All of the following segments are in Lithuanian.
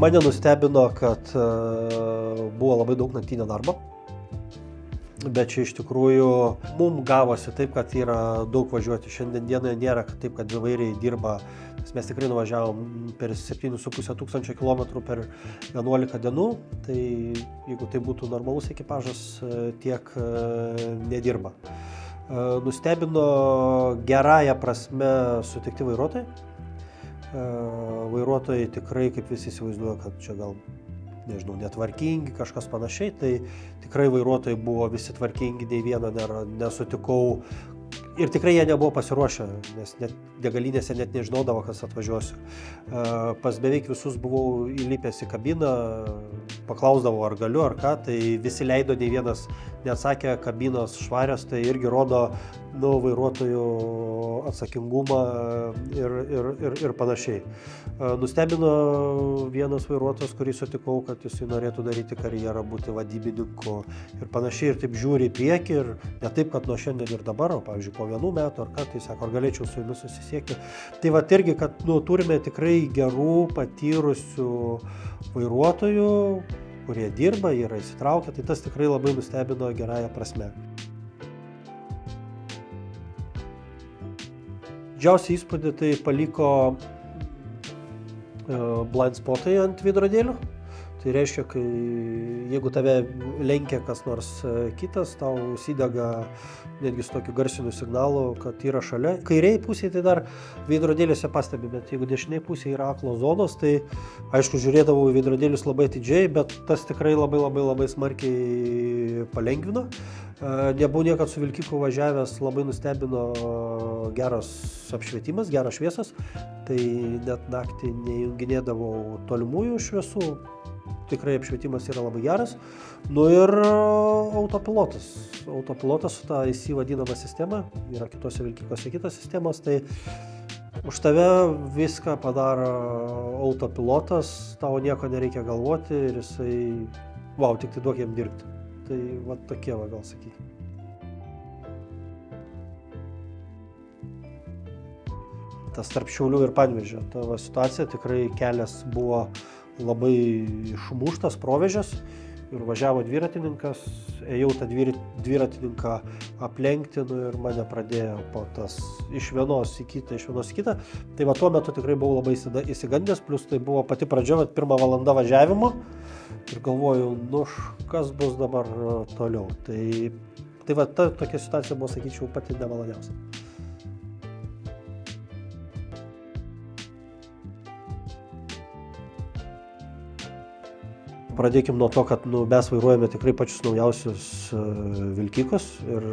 Mane nustebino, kad buvo labai daug naktinio darbo. Bet čia iš tikrųjų mums gavosi taip, kad yra daug važiuoti. Šiandien dienai nėra taip, kad įvairiai dirba. Mes tikrai nuvažiavom per 7,5 tūkstančio kilometrų per 11 dienų. Tai jeigu tai būtų normalus ekipažas, tiek nedirba. Nustebino gerąją prasme sutikti vairuotojai. Vairuotojai tikrai, kaip visi įsivaizduoja, kad čia gal netvarkingi, kažkas panašiai, tai tikrai vairuotojai buvo visi tvarkingi, nei vieno nesutikau. Ir tikrai jie nebuvo pasiruošę, nes net degalinėse net nežinodavo, kas atvažiuosiu. Pas beveik visus buvau įlipęs į kabiną, paklausdavau, ar galiu, ar ką, tai visi leido, nei vienas neatsakė, kabinos švarios, tai irgi rodo vairuotojų atsakingumą ir panašiai. Nustebino vienas vairuotojas, kurį sutikau, kad jisai norėtų daryti karjerą, būti vadybininku ir panašiai, ir taip žiūri į priekį, ir ne taip, kad nuo šiandien ir dabar, o pavyzdžiui, po 1 metų ar ką, tai sako, ar galėčiau su jumis susisiekti. Tai va irgi, kad turime tikrai gerų, patyrusių vairuotojų, kurie dirba, yra įsitraukę, tai tas tikrai labai nustebino gerąją prasme. Didžiausią įspūdį tai paliko blind spotai ant veidrodėlių. Tai reiškia, kai jeigu tave lenkia kas nors kitas, tau užsidega netgi su tokiu garsiniu signalu, kad yra šalia. Kairiai pusėje tai dar veidrodėliuose pastebi, bet jeigu dešiniai pusėje yra aklos zonos, tai aišku žiūrėdavau į veidrodėlius labai atidžiai, bet tas tikrai labai smarkiai palengvino. Nebuvau niekad su vilkiku važiavęs, labai nustebino geras apšvietimas, geras šviesas, tai net naktį nejunginėdavau tolimųjų šviesų. Tikrai apšvietimas yra labai geras. Ir autopilotas. Autopilotas su ta IC vadinama sistema, yra kitose vilkikose kitos sistemos, tai už tave viską padaro autopilotas, tau nieko nereikia galvoti ir jisai, tik tai duok jam dirbti. Tai va tokie gal sakyti. Tas tarp Šiaulių ir Panevėžio ta situacija, tikrai kelias buvo labai išmuštas, provėžęs ir važiavo dviratininkas, ėjau tą dviratininką aplenkti ir mane pradėjo po tas iš vienos į kitą. Tai va tuo metu tikrai buvau labai įsigandęs, plus tai buvo pati pradžia, 1 valanda važiavimo ir galvojau, kas bus dabar toliau. Tai va tokia situacija buvo, sakyčiau, pati nemaloniausia. Pradėkim nuo to, kad mes vairuojame tikrai pačius naujausius vilkikus ir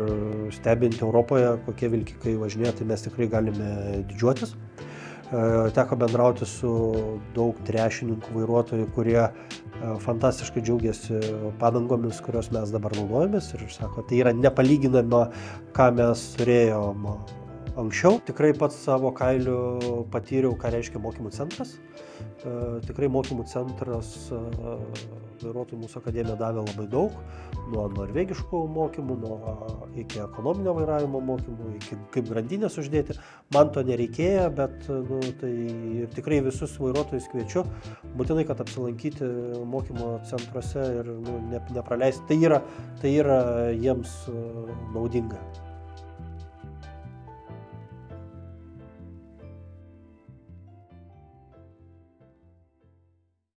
stebinti Europoje, kokie vilkikai važinėja, tai mes tikrai galime didžiuotis. Teko bendrauti su daug trešininkų vairuotojų, kurie fantastiškai džiaugiasi padangomis, kurios mes dabar naudojamės ir sako, tai yra nepalyginama, ką mes turėjom anksčiau. Tikrai pats savo kailiu patyriau, ką reiškia mokymų centras. Tikrai mokymų centras vairuotojų mūsų akademija davė labai daug, nuo norvegiškų mokymų, iki ekonominio vairavimo mokymų, iki kaip grandinės uždėti. Man to nereikėjo, bet tai tikrai visus vairuotojus kviečiu būtinai, kad apsilankyti mokymo centruose ir nepraleisti. Tai yra jiems naudinga.